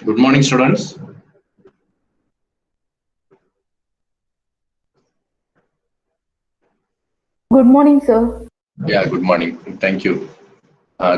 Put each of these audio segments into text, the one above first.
Good morning, students. Good morning, sir. Yeah, good morning. Thank you.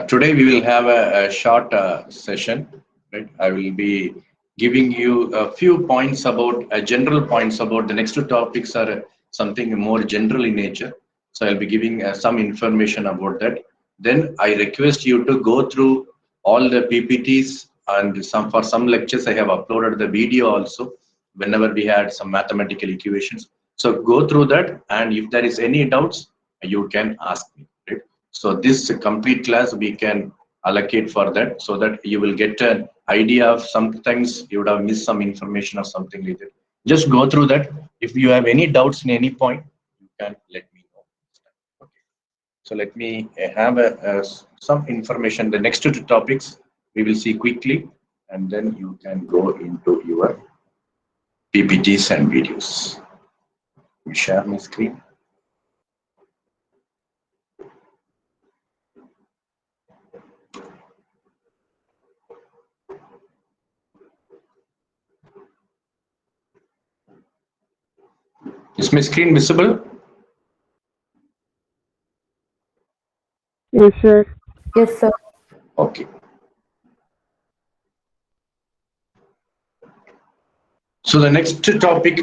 Today we will have a short session. Right, I will be giving you a few points about general points about the next two topics are something more general in nature. So I'll be giving some information about that. Then I request you to go through all the PPTs and for some lectures I have uploaded the video also. Whenever we had some mathematical equations, so go through that, and if there is any doubts, you can ask me. Right? So this complete class we can allocate for that, so that you will get an idea of sometimes you would have missed some information or something like that. Just go through that. If you have any doubts in any point, you can let me know. Okay. So let me have some information. The next two topics we will see quickly, and then you can go into your PPTs and videos. Let me share my screen. Is my screen visible? Yes, sir. Yes, sir. Okay. So the next topic,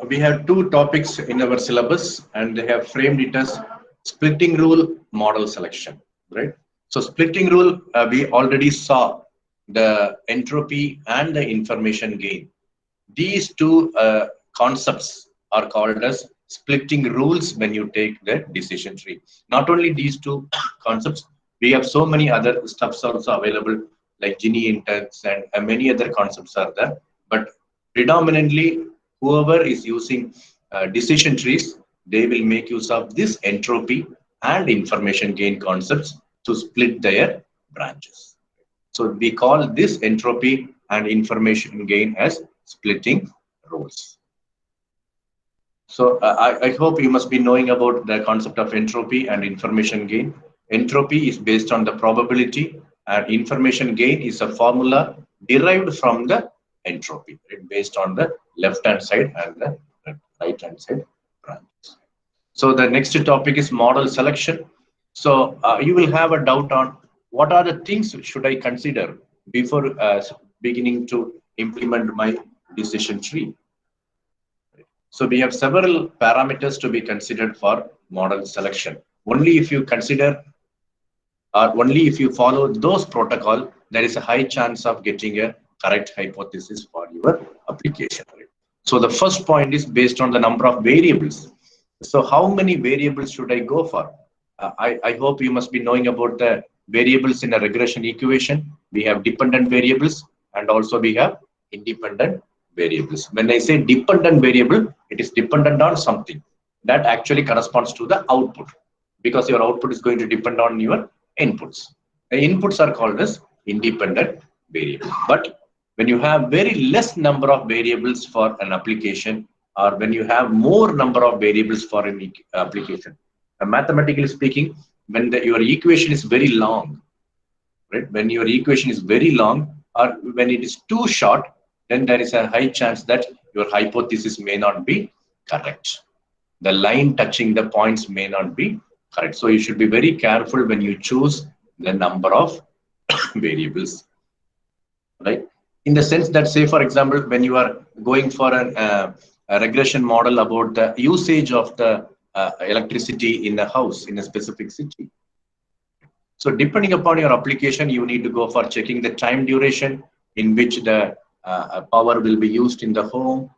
we have two topics in our syllabus, and they have framed it as splitting rule model selection, right? So splitting rule, we already saw the entropy and the information gain. These two concepts are called as splitting rules when you take the decision tree. Not only these two concepts, we have so many other stuffs also available, like Gini index and many other concepts are there. But predominantly, whoever is using decision trees, they will make use of this entropy and information gain concepts to split their branches. So we call this entropy and information gain as splitting rules. So I hope you must be knowing about the concept of entropy and information gain. Entropy is based on the probability, and information gain is a formula derived from the entropy, right, based on the left hand side and the right hand side branches. So the next topic is model selection. So you will have a doubt on what are the things should I consider before beginning to implement my decision tree. So we have several parameters to be considered for model selection. Only if you consider or only if you follow those protocol, there is a high chance of getting a correct hypothesis for your application. So the first point is based on the number of variables. So how many variables should I go for? I hope you must be knowing about the variables in a regression equation. We have dependent variables and also we have independent variables. When I say dependent variable, it is dependent on something that actually corresponds to the output, because your output is going to depend on your inputs. The inputs are called as independent variable. But when you have very less number of variables for an application, or when you have more number of variables for an application, mathematically speaking, when your equation is very long, right? When your equation is very long, or when it is too short, then there is a high chance that your hypothesis may not be correct. The line touching the points may not be correct. So you should be very careful when you choose the number of variables, right? In the sense that, say, for example, when you are going for a regression model about the usage of the electricity in a house in a specific city. So depending upon your application, you need to go for checking the time duration in which the power will be used in the home,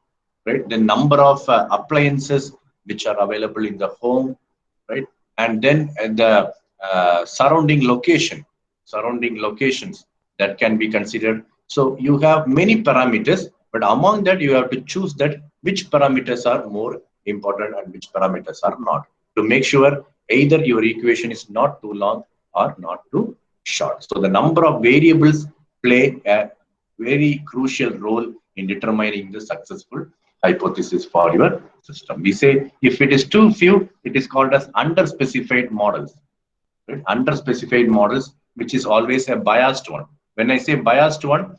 right? The number of appliances which are available in the home, right? And then the surrounding locations that can be considered. So you have many parameters, but among that you have to choose that which parameters are more important and which parameters are not, to make sure either your equation is not too long or not too short. So the number of variables play a very crucial role in determining the successful hypothesis for your system. We say if it is too few, it is called as underspecified models. Right? Underspecified models, which is always a biased one. When I say biased one,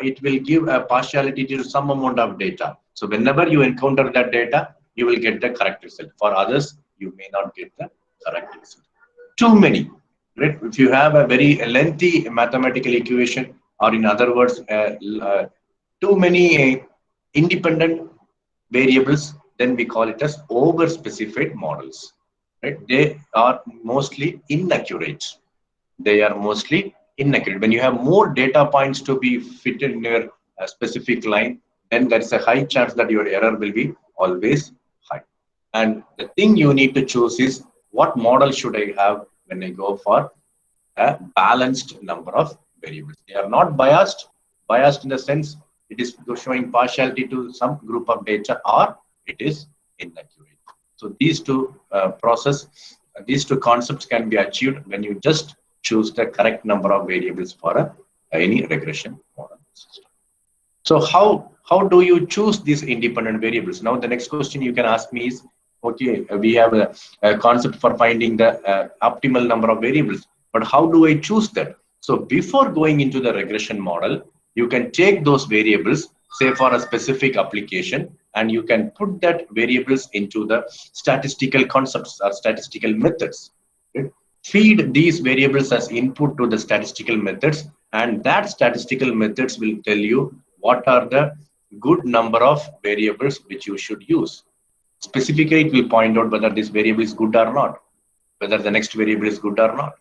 it will give a partiality to some amount of data. So whenever you encounter that data, you will get the correct result. For others, you may not get the correct result. Too many, right? If you have a very lengthy mathematical equation, or in other words, too many independent variables, then we call it as over-specified models, right? They are mostly inaccurate. They are mostly inaccurate. When you have more data points to be fitted in your specific line, then there's a high chance that your error will be always high. And the thing you need to choose is, what model should I have when I go for a balanced number of variables? They are not biased in the sense it is showing partiality to some group of data, or it is inaccurate. So these two these two concepts can be achieved when you just choose the correct number of variables for any regression model system. So how do you choose these independent variables? Now the next question you can ask me is, okay, we have a concept for finding the optimal number of variables, but how do I choose that? So before going into the regression model, you can take those variables, say for a specific application, and you can put that variables into the statistical concepts or statistical methods. Right? Feed these variables as input to the statistical methods, and that statistical methods will tell you what are the good number of variables which you should use. Specifically, it will point out whether this variable is good or not, whether the next variable is good or not.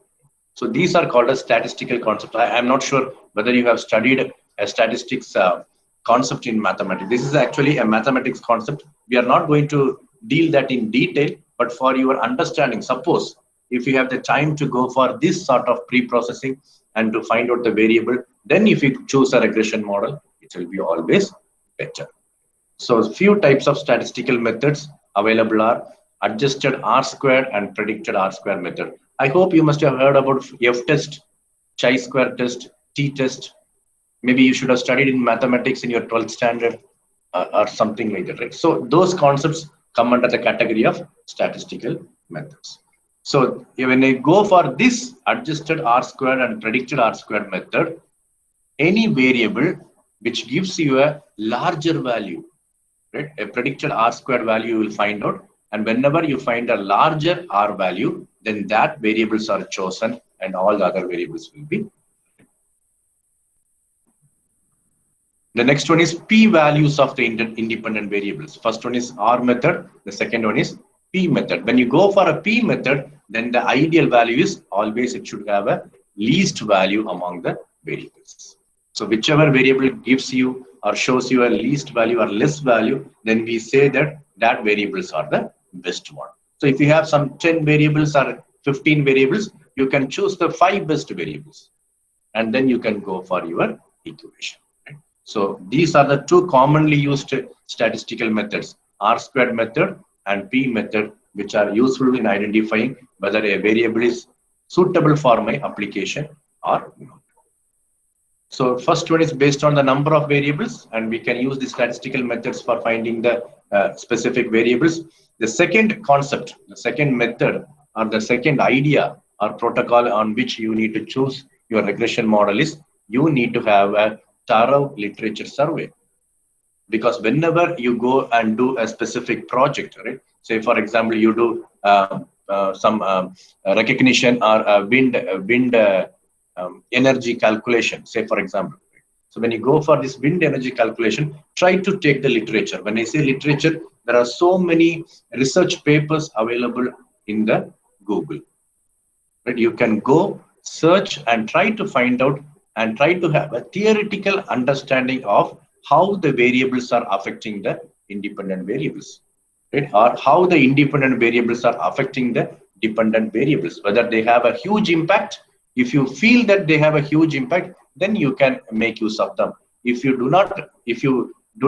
So these are called as statistical concepts. I am not sure whether you have studied a statistics concept in mathematics. This is actually a mathematics concept. We are not going to deal that in detail, but for your understanding, suppose if you have the time to go for this sort of pre-processing and to find out the variable, then if you choose a regression model, it will be always better. So a few types of statistical methods available are adjusted R-squared and predicted R-squared method. I hope you must have heard about F-test, chi-square test, t-test. Maybe you should have studied in mathematics in your 12th standard or something like that, right? So those concepts come under the category of statistical methods. So when I go for this adjusted R-squared and predicted R-squared method, any variable which gives you a larger value, right? A predicted R-squared value you will find out, and whenever you find a larger R value, then that variables are chosen and all the other variables will be. The next one is P values of the independent variables. First one is R method. The second one is P method. When you go for a P method, then the ideal value is always it should have a least value among the variables. So whichever variable gives you or shows you a least value or less value, then we say that that variables are the best one. So if you have some 10 variables or 15 variables, you can choose the 5 best variables, and then you can go for your equation. Right? So these are the two commonly used statistical methods, R-squared method and P method, which are useful in identifying whether a variable is suitable for my application or not. So first one is based on the number of variables, and we can use the statistical methods for finding the specific variables. The second concept, the second method, or the second idea or protocol on which you need to choose your regression model is you need to have a thorough literature survey. Because whenever you go and do a specific project, right? Say for example, you do some recognition or wind energy calculation, say for example. So when you go for this wind energy calculation, try to take the literature. When I say literature, there are so many research papers available in the Google. Right? You can go search and try to find out and try to have a theoretical understanding of how the variables are affecting the independent variables, right? Or how the independent variables are affecting the dependent variables, whether they have a huge impact. If you feel that they have a huge impact, then you can make use of them. If you do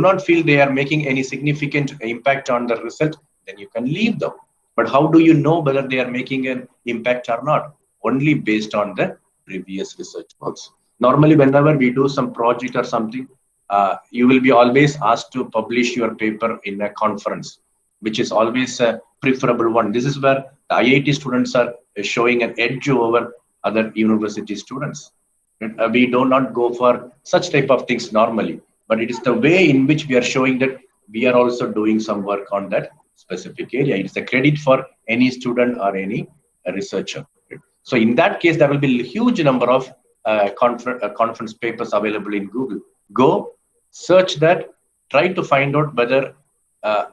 not feel they are making any significant impact on the result, then you can leave them. But how do you know whether they are making an impact or not? Only based on the previous research works. Normally, whenever we do some project or something, you will be always asked to publish your paper in a conference, which is always a preferable one. This is where the IIT students are showing an edge over other university students. We do not go for such type of things normally, but it is the way in which we are showing that we are also doing some work on that specific area. It's a credit for any student or any researcher. So in that case, there will be a huge number of conference papers available in Google. Go search that, try to find out whether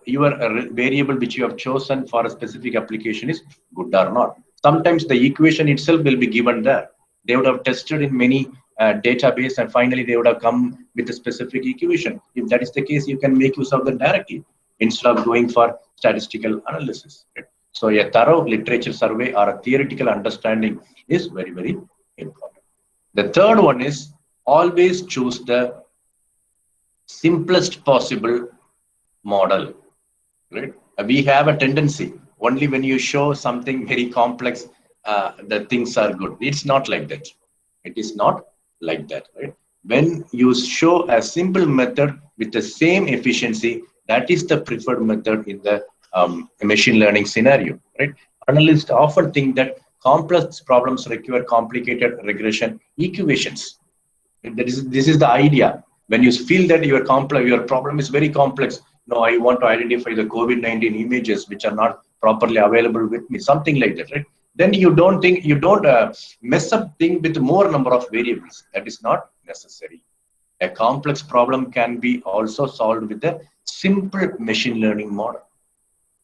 your variable which you have chosen for a specific application is good or not. Sometimes the equation itself will be given there. They would have tested in many database, and finally they would have come with a specific equation. If that is the case, you can make use of that directly instead of going for statistical analysis. So a thorough literature survey or a theoretical understanding is very, very important. The third one is always choose the simplest possible model. Right? We have a tendency, only when you show something very complex, the things are good. It's not like that. It is not like that. Right? When you show a simple method with the same efficiency, that is the preferred method in the machine learning scenario. Right? Analysts often think that complex problems require complicated regression equations. This is the idea. When you feel that your problem is very complex, no, I want to identify the COVID-19 images which are not properly available with me, something like that, right? Then you don't mess up thing with more number of variables. That is not necessary. A complex problem can be also solved with a simple machine learning model,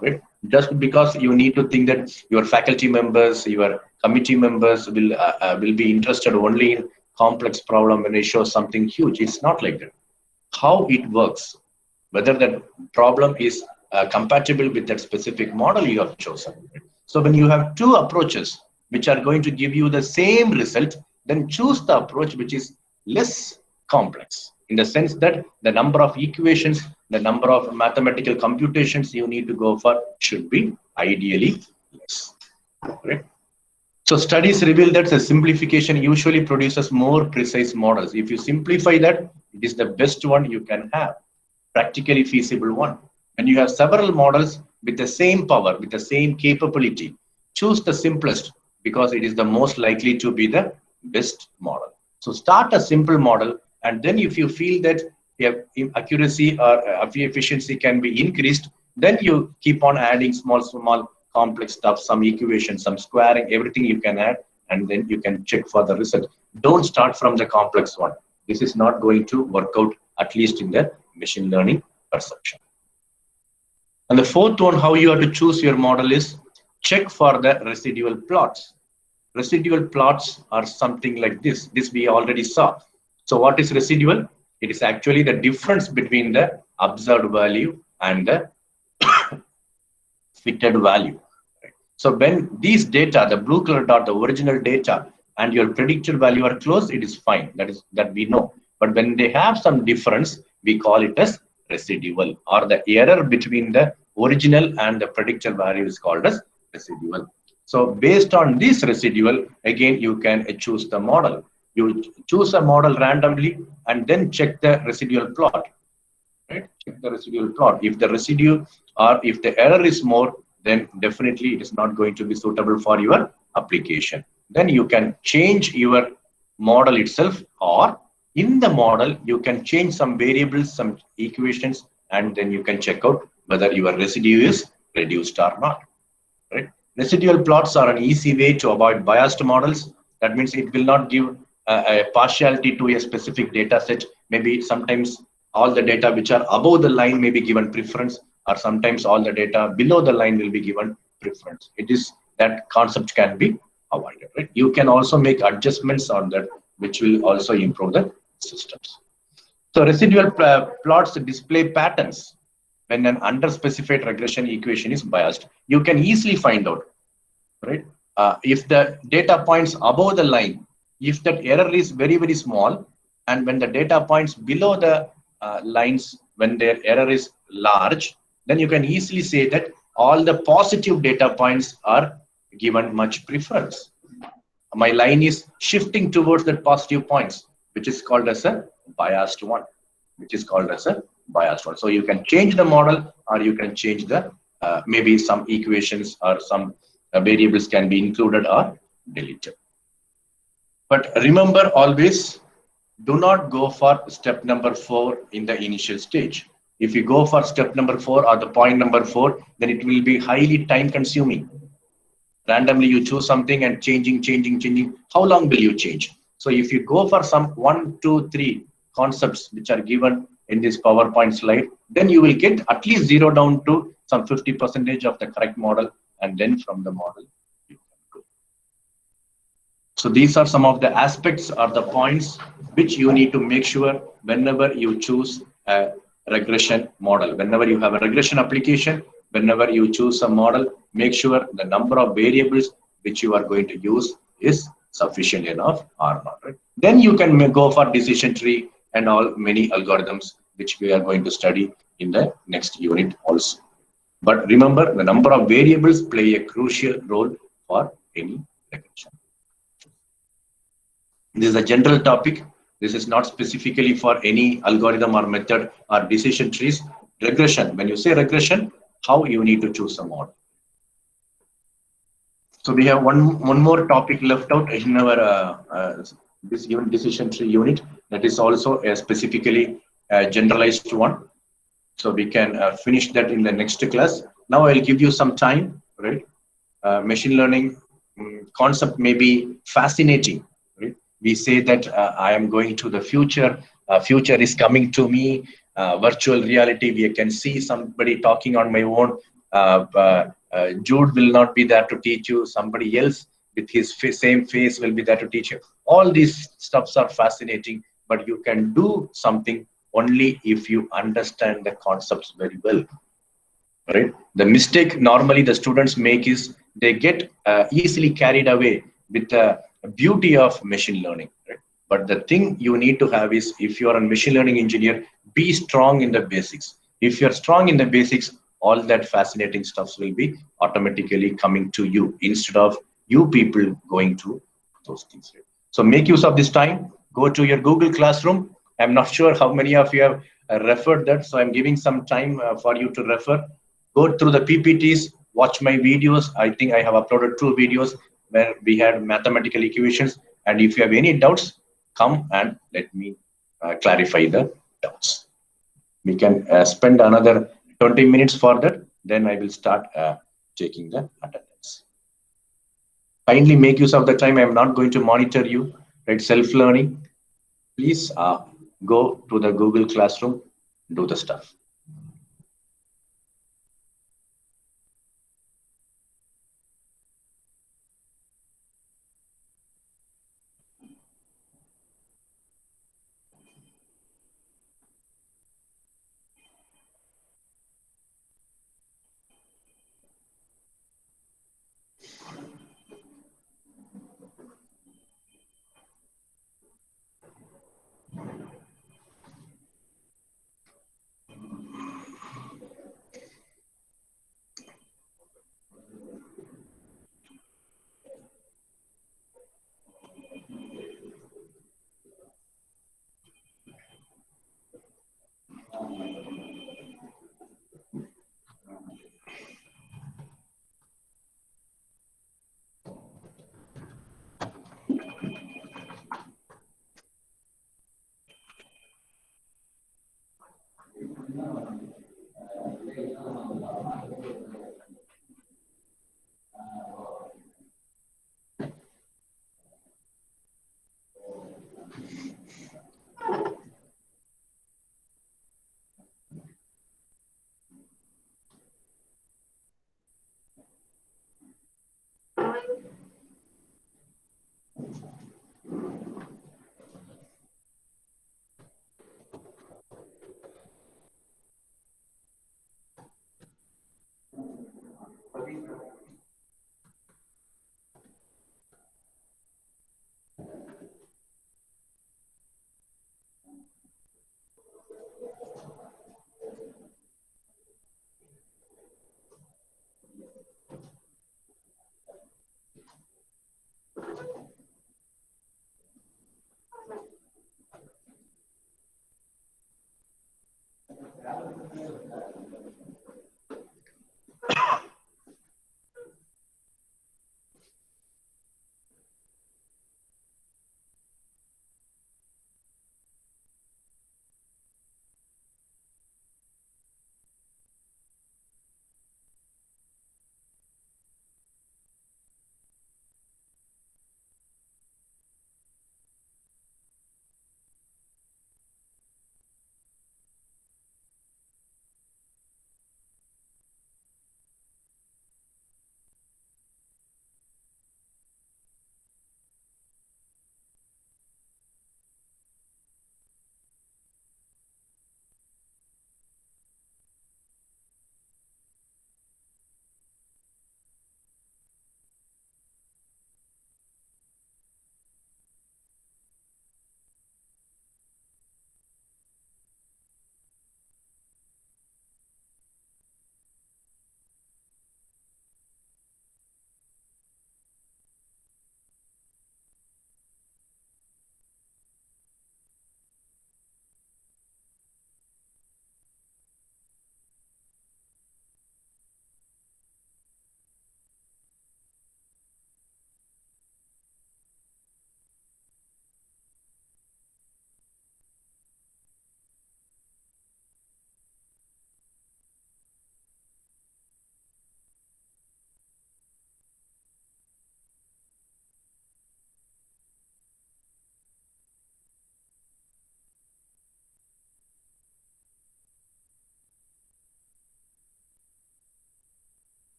right? Just because you need to think that your faculty members, your committee members will be interested only in complex problem when they show something huge. It's not like that. How it works, whether that problem is compatible with that specific model you have chosen. So when you have two approaches which are going to give you the same result, then choose the approach which is less complex, in the sense that the number of equations, the number of mathematical computations you need to go for should be ideally less. Right? So studies reveal that the simplification usually produces more precise models. If you simplify that, it is the best one you can have, practically feasible one. When you have several models with the same power, with the same capability, choose the simplest because it is the most likely to be the best model. So start a simple model, and then if you feel that accuracy or efficiency can be increased, then you keep on adding small complex stuff, some equations, some squaring, everything you can add, and then you can check for the result. Don't start from the complex one. This is not going to work out, at least in the machine learning perception. And the fourth one, how you have to choose your model, is check for the residual plots. Residual plots are something like this. This we already saw. So what is residual? It is actually the difference between the observed value and the fitted value. So when these data, the blue color dot, the original data, and your predicted value are close, it is fine. That we know. But when they have some difference, we call it as residual, or the error between the original and the predicted value is called as residual. So based on this residual, again, you can choose the model. You choose a model randomly and then check the residual plot. Right? Check the residual plot. If the residue or if the error is more, then definitely it is not going to be suitable for your application. Then you can change your model itself, or in the model, you can change some variables, some equations, and then you can check out whether your residue is reduced or not. Right? Residual plots are an easy way to avoid biased models. That means it will not give a partiality to a specific data set. Maybe sometimes all the data which are above the line may be given preference, or sometimes all the data below the line will be given preference. It is that concept can be avoided. Right? You can also make adjustments on that, which will also improve the systems. So residual plots display patterns when an underspecified regression equation is biased. You can easily find out, right? If the data points above the line, if that error is very, very small, and when the data points below the lines, when their error is large, then you can easily say that all the positive data points are given much preference. My line is shifting towards the positive points, which is called as a biased one, So you can change the model, or you can change the maybe some equations or some variables can be included or deleted. But remember always, do not go for step number 4 in the initial stage. If you go for step number 4 or the point number 4, then it will be highly time consuming. Randomly you choose something and changing. How long will you change? So if you go for some 1, 2, 3 concepts which are given in this PowerPoint slide, then you will get at least 0 down to some 50% of the correct model, and then from the model you can go. So these are some of the aspects or the points which you need to make sure whenever you choose a regression model. Whenever you have a regression application, whenever you choose a model, make sure the number of variables which you are going to use is sufficient enough or not. Right? Then you can go for decision tree and all many algorithms which we are going to study in the next unit also. But remember, the number of variables play a crucial role for any regression. This is a general topic. This is not specifically for any algorithm or method or decision trees. Regression, when you say regression, how you need to choose a model. So we have one more topic left out in our this decision tree unit, that is also a specifically generalized one. So we can finish that in the next class. Now I'll give you some time, right? Machine learning concept may be fascinating, right? We say that I am going to the future, future is coming to me, virtual reality, we can see somebody talking on my own, Jude will not be there to teach you, somebody else with his same face will be there to teach you. All these stuffs are fascinating, but you can do something only if you understand the concepts very well. Right? The mistake normally the students make is they get easily carried away with the beauty of machine learning. Right? But the thing you need to have is, if you are a machine learning engineer, be strong in the basics. If you're strong in the basics, all that fascinating stuff will be automatically coming to you instead of you people going to those things. Right? So make use of this time. Go to your Google Classroom. I'm not sure how many of you have referred that, so I'm giving some time for you to refer. Go through the PPTs, watch my videos. I think I have uploaded 2 videos where we had mathematical equations. And if you have any doubts, come and let me clarify the doubts. We can spend another 20 minutes for that. Then I will start taking the attendance. Kindly make use of the time. I am not going to monitor you. Right? Self-learning. Please go to the Google Classroom, do the stuff.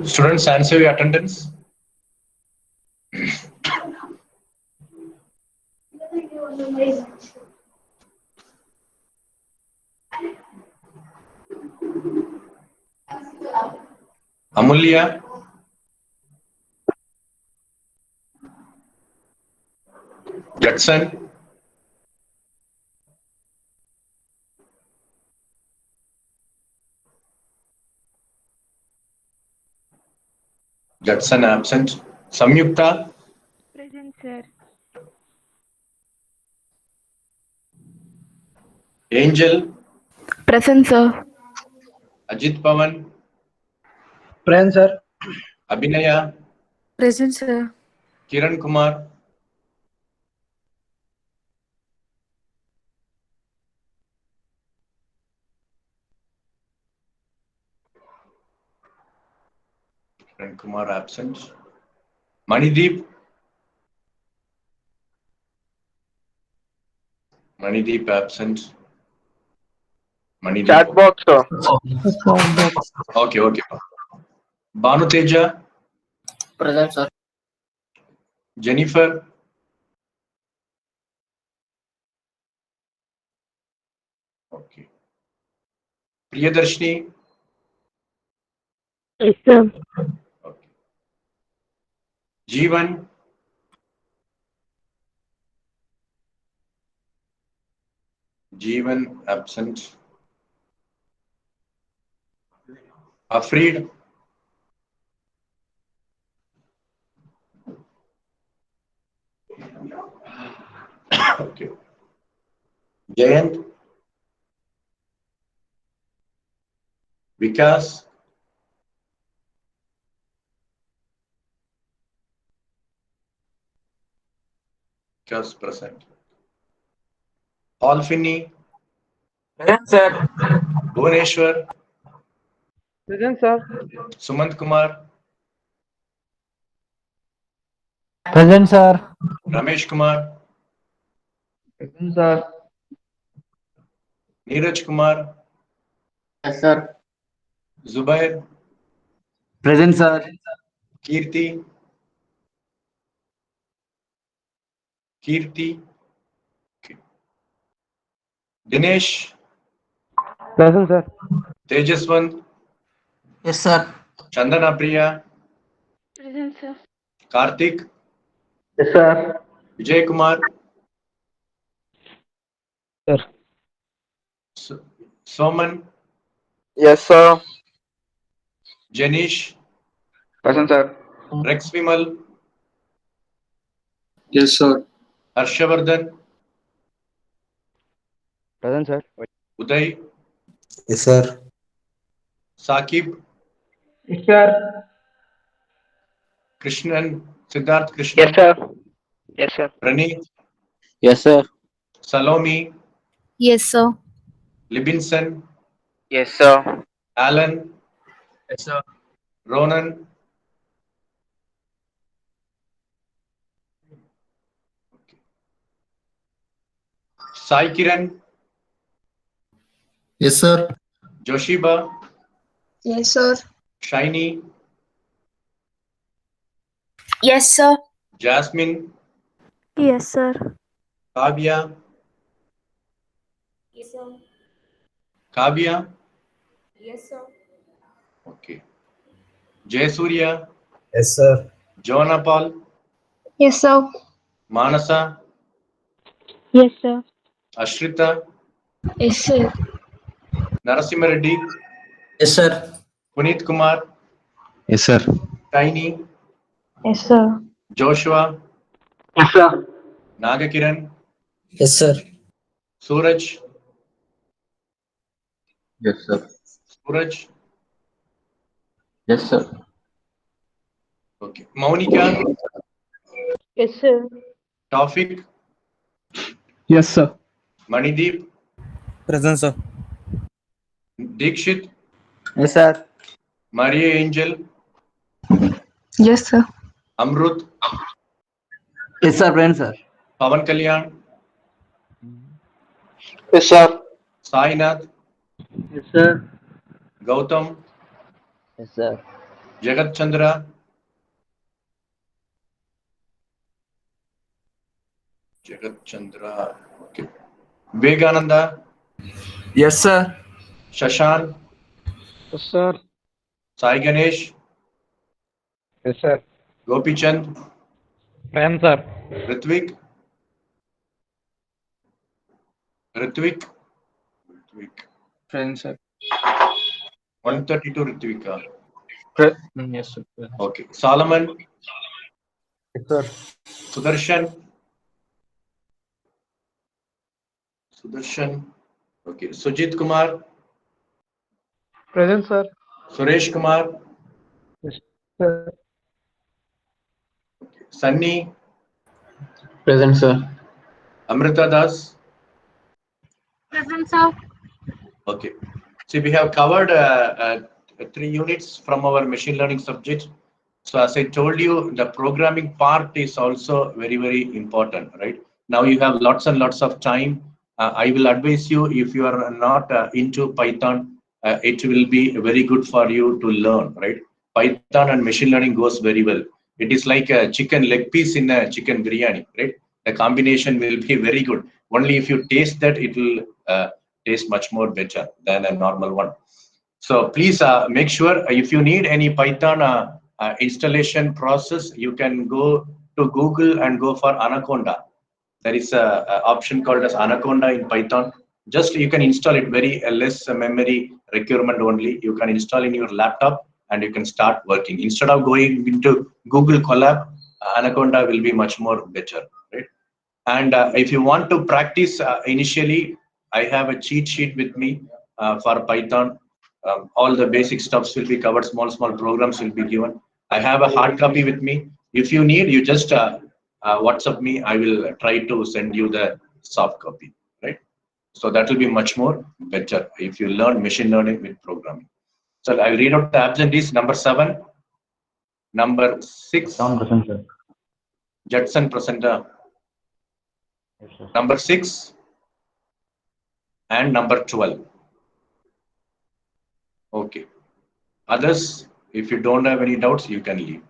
Students, answer your attendance. Amulya, Judson, Judson absent. Samyukta, Present, sir. Angel, Present, sir. Ajit Pawan, Present, sir. Abhinaya, Present, sir. Kiran Kumar, Kiran Kumar absent. Manideep, Manideep absent. Manideep. Chat box, sir. Okay, okay. Banu Teja, Present, sir. Jennifer, okay. Priyadarshini, Yes, sir. okay. Jeevan, Jeevan absent. Afreed, okay. Jayant, Vikas, Vikas present. Alfini, Present, sir. Bhuvaneshwar, Present, sir. Sumant Kumar, Present, sir. Ramesh Kumar, Present, sir. Neeraj Kumar, Yes, sir. Zubair, Present, sir. Kirti, okay. Dinesh, Present, sir. Tejaswant, Yes, sir. Chandana Priya, Present, sir. Karthik, Yes, sir. Vijay Kumar, Sir. Soman, Yes, sir. Janish, Present, sir. Rex Vimal, Yes, sir. Harshavardhan, Present, sir. Uday, Yes, sir. Sakib, Yes, sir. Krishnan, Siddharth Krishnan, Yes, sir. Yes, sir. Praneeth, Yes, sir. Salome, Yes, sir. Libinson, Yes, sir. Alan, Yes, sir. Ronan, Sai Kiran, Yes, sir. Joshiba, Yes, sir. Shiny, Yes, sir. Jasmine, Yes, sir. Kavya, Yes, sir. Kavya, Yes, sir. okay. Jayasuriya, Yes, sir. Joanna Paul, Yes, sir. Manasa, Yes, sir. Ashrita, Yes, sir. Narasimha Reddy, Yes, sir. Puneet Kumar, Yes, sir. Tiny, Yes, sir. Joshua, Yes, sir. Nagakiran, Yes, sir. Suraj, Yes, sir. Suraj, Yes, sir. okay. Maunika, Yes, sir. Taufik, Yes, sir. Manideep, Present, sir. Dikshit, Yes, sir. Maria Angel, Yes, sir. Amrut, Yes, sir. Present, sir. Pavan Kalyan, Yes, sir. Sainath, Yes, sir. Gautam, Yes, sir. Jagat Chandra. Jagat Chandra. Okay. Vegananda. Yes, sir. Shashan. Yes, sir. Sai Ganesh. Yes, sir. Gopi Chand. Present, sir. Ritvik. Ritvik. Present, sir. 132 Ritvika. Yes, sir. Okay. Solomon. Yes, sir. Sudarshan. Okay. Sujit Kumar. Present, sir. Suresh Kumar. Yes, sir. Sunny. Present, sir. Amrita Das. Present, sir. Okay. See, we have covered 3 units from our machine learning subject. So as I told you, the programming part is also very, very important, right? Now you have lots and lots of time. I will advise you, if you are not into Python, it will be very good for you to learn, right? Python and machine learning goes very well. It is like a chicken leg piece in a chicken biryani, right? The combination will be very good. Only if you taste that, it will taste much more better than a normal one. So please make sure if you need any Python installation process, you can go to Google and go for Anaconda. There is a option called as Anaconda in Python. Just you can install it very less memory requirement only. You can install in your laptop and you can start working. Instead of going into Google Colab, Anaconda will be much more better, right? And if you want to practice initially, I have a cheat sheet with me for Python. All the basic stuffs will be covered. Small programs will be given. I have a hard copy with me. If you need, you just WhatsApp me. I will try to send you the soft copy, right? So that will be much more better if you learn machine learning with programming. So I'll read out the absentees. Number 7, number 6. Present, sir. Judson presenter. Yes, sir. Number 6 and number 12. Okay. Others, if you don't have any doubts, you can leave.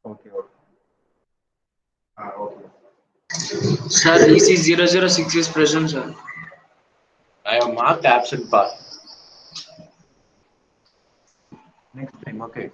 Okay. Okay. Sir, EC006 is present, sir. I have marked absent part. Next time, okay.